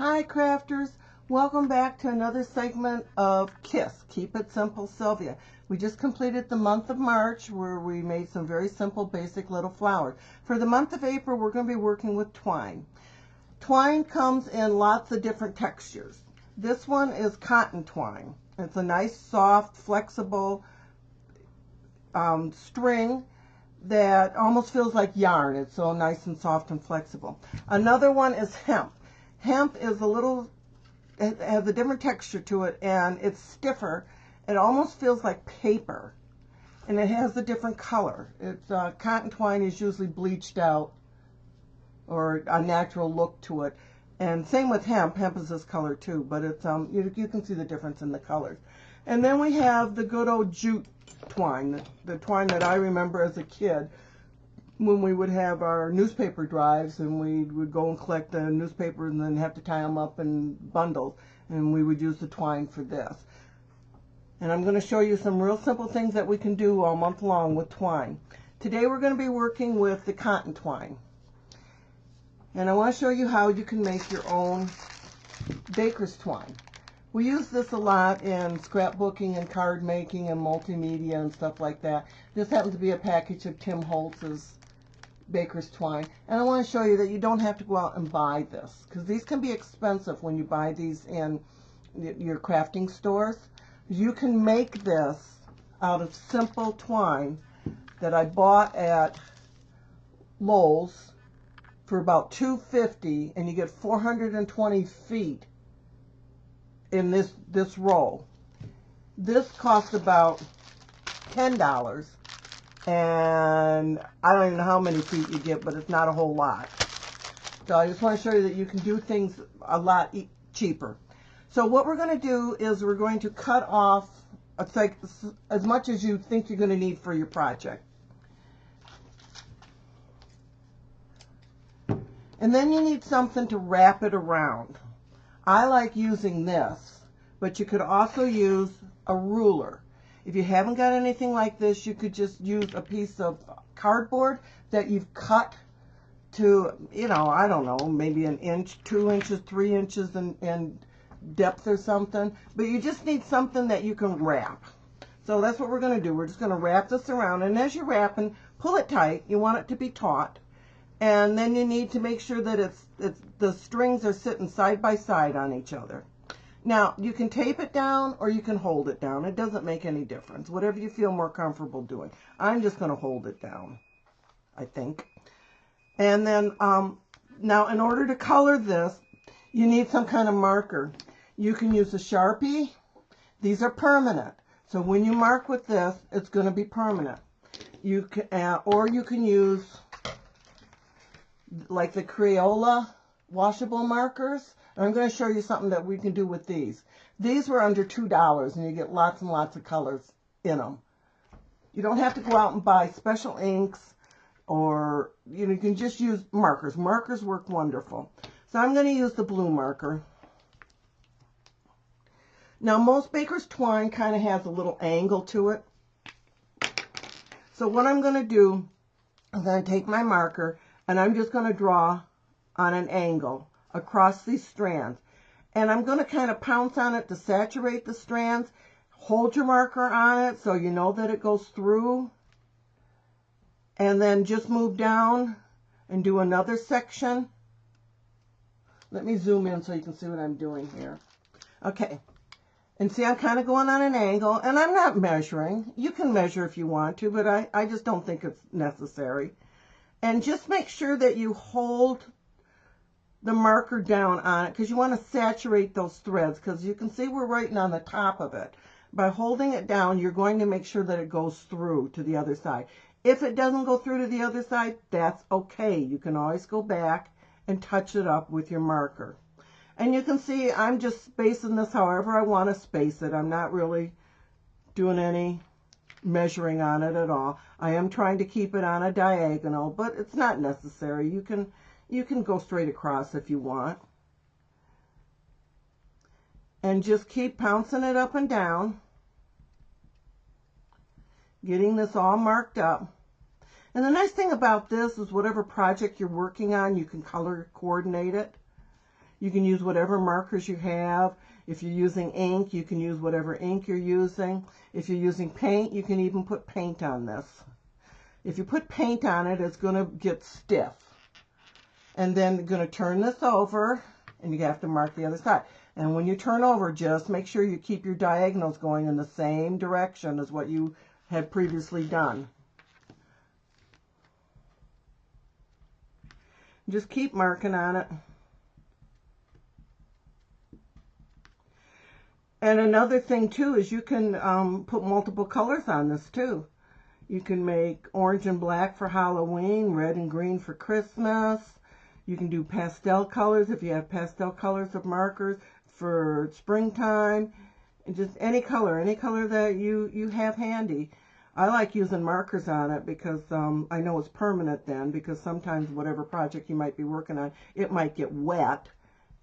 Hi crafters, welcome back to another segment of KISS, Keep It Simple Sylvia. We just completed the month of March where we made some very simple basic little flowers. For the month of April we're going to be working with twine. Twine comes in lots of different textures. This one is cotton twine. It's a nice soft flexible string that almost feels like yarn. It's so nice and soft and flexible. Another one is hemp. Hemp is it has a different texture to it, and it's stiffer. It almost feels like paper, and it has a different color. It's cotton twine is usually bleached out or a natural look to it, and same with hemp. Hemp is this color too, but it's you can see the difference in the colors. And then we have the good old jute twine, the twine that I remember as a kid when we would have our newspaper drives, and we would go and collect the newspapers and then have to tie them up in bundles, and we would use the twine for this. And I'm going to show you some real simple things that we can do all month long with twine. Today we're going to be working with the cotton twine, and I want to show you how you can make your own Bakers twine. We use this a lot in scrapbooking and card making and multimedia and stuff like that. This happens to be a package of Tim Holtz's Bakers Twine. And I want to show you that you don't have to go out and buy this, because these can be expensive when you buy these in your crafting stores. You can make this out of simple twine that I bought at Lowe's for about $2.50, and you get 420 feet in this roll. This costs about $10, and I don't even know how many feet you get, but it's not a whole lot. So I just want to show you that you can do things a lot cheaper. So what we're going to do is we're going to cut off like as much as you think you're going to need for your project. And then you need something to wrap it around. I like using this, but you could also use a ruler. If you haven't got anything like this, you could just use a piece of cardboard that you've cut to, I don't know, maybe an inch, 2 inches, 3 inches in depth or something. But you just need something that you can wrap. So that's what we're going to do. We're just going to wrap this around. And as you're wrapping, pull it tight. You want it to be taut. And then you need to make sure that the strings are sitting side by side on each other. Now, you can tape it down or you can hold it down. It doesn't make any difference. Whatever you feel more comfortable doing. I'm just going to hold it down, I think. And then, now in order to color this, you need some kind of marker. You can use a Sharpie. These are permanent. So when you mark with this, it's going to be permanent. You can, or you can use like the Crayola washable markers. And I'm going to show you something that we can do with these. These were under $2, and you get lots and lots of colors in them. You don't have to go out and buy special inks, or you can just use markers. Markers work wonderful. So I'm going to use the blue marker. Now most Bakers Twine kind of has a little angle to it. So what I'm going to do, I'm going to take my marker, and I'm just going to draw on an angle across these strands. And I'm going to kind of pounce on it to saturate the strands. Hold your marker on it so you know that it goes through. And then just move down and do another section. Let me zoom in so you can see what I'm doing here. Okay. And see, I'm kind of going on an angle, and I'm not measuring. You can measure if you want to, but I just don't think it's necessary. And just make sure that you hold the marker down on it, because you want to saturate those threads, because you can see we're writing on the top of it. By holding it down, you're going to make sure that it goes through to the other side. If it doesn't go through to the other side, that's okay. You can always go back and touch it up with your marker. And you can see I'm just spacing this however I want to space it. I'm not really doing any measuring on it at all. I am trying to keep it on a diagonal, but it's not necessary. You can go straight across if you want. And just keep pouncing it up and down, getting this all marked up. And the nice thing about this is whatever project you're working on, you can color coordinate it. You can use whatever markers you have. If you're using ink, you can use whatever ink you're using. If you're using paint, you can even put paint on this. If you put paint on it, it's going to get stiff. And then you're going to turn this over, and you have to mark the other side. And when you turn over, just make sure you keep your diagonals going in the same direction as what you had previously done. Just keep marking on it. And another thing too is you can put multiple colors on this too. You can make orange and black for Halloween, red and green for Christmas. You can do pastel colors if you have pastel colors of markers for springtime. And just any color that you have handy. I like using markers on it because I know it's permanent then, because sometimes whatever project you might be working on, it might get wet.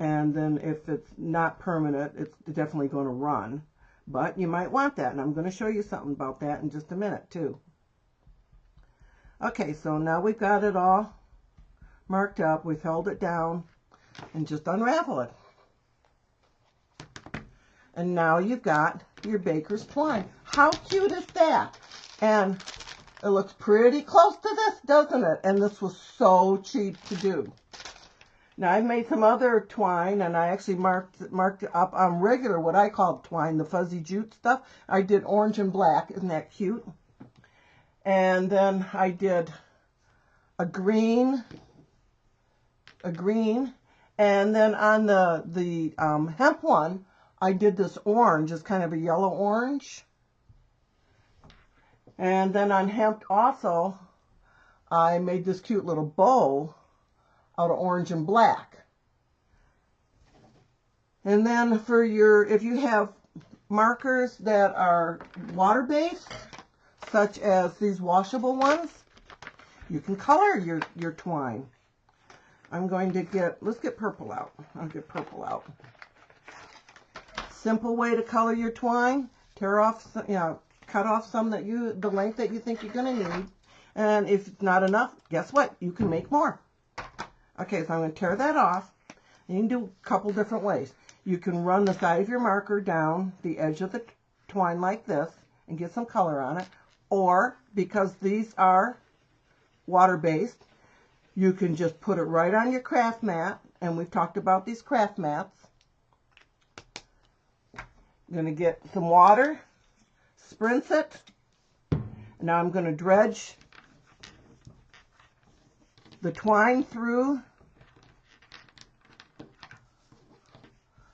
And then if it's not permanent, it's definitely going to run. But you might want that, and I'm going to show you something about that in just a minute too. Okay, so now we've got it all marked up. We've held it down, and just unravel it. And now you've got your Bakers Twine. How cute is that? And it looks pretty close to this, doesn't it? And this was so cheap to do. Now, I've made some other twine, and I actually marked it up on regular, what I call twine, the fuzzy jute stuff. I did orange and black. Isn't that cute? And then I did a green, and then on the hemp one, I did this orange, it's kind of a yellow orange. And then on hemp also, I made this cute little bow out of orange and black. And then for if you have markers that are water-based, such as these washable ones, you can color your twine. I'm going to let's get purple out. I'll get purple out. Simple way to color your twine. Tear off, cut off some the length that you think you're going to need. And if it's not enough, guess what? You can make more. Okay, so I'm going to tear that off. You can do a couple different ways. You can run the side of your marker down the edge of the twine like this and get some color on it. Or, because these are water-based, you can just put it right on your craft mat. And we've talked about these craft mats. I'm going to get some water, spritz it. Now I'm going to dredge the twine through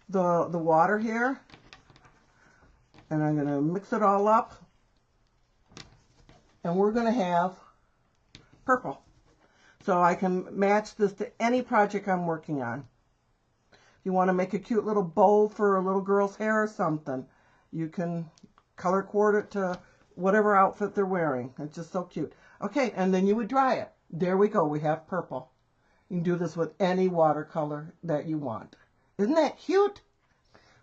the water here, and I'm going to mix it all up, and we're going to have purple. So I can match this to any project I'm working on. If you want to make a cute little bow for a little girl's hair or something, you can color coordinate it to whatever outfit they're wearing. It's just so cute. Okay, and then you would dry it. There we go. We have purple. You can do this with any watercolor that you want. Isn't that cute?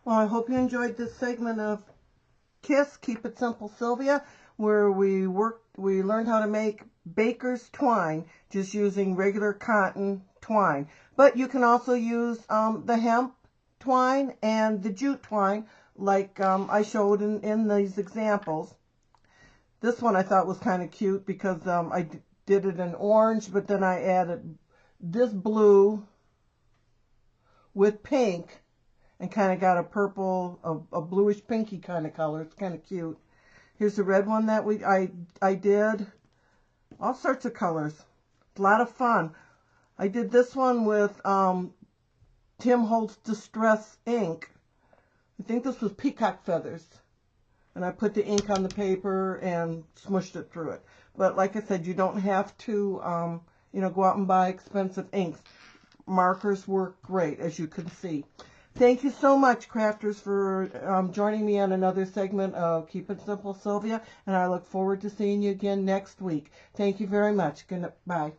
Well, I hope you enjoyed this segment of Keep It Simple Sylvia, where we learned how to make Bakers Twine just using regular cotton twine. But you can also use the hemp twine and the jute twine like I showed in these examples. This one I thought was kind of cute because I did it in orange, but then I added this blue with pink and kind of got a purple, a bluish pinky kind of color. It's kind of cute. Here's the red one that I did. All sorts of colors. It's a lot of fun. I did this one with Tim Holtz Distress ink. I think this was peacock feathers. And I put the ink on the paper and smushed it through it. But like I said, you don't have to, go out and buy expensive inks. Markers work great, as you can see. Thank you so much, crafters, for joining me on another segment of Keep It Simple Sylvia. And I look forward to seeing you again next week. Thank you very much. Good night. Bye.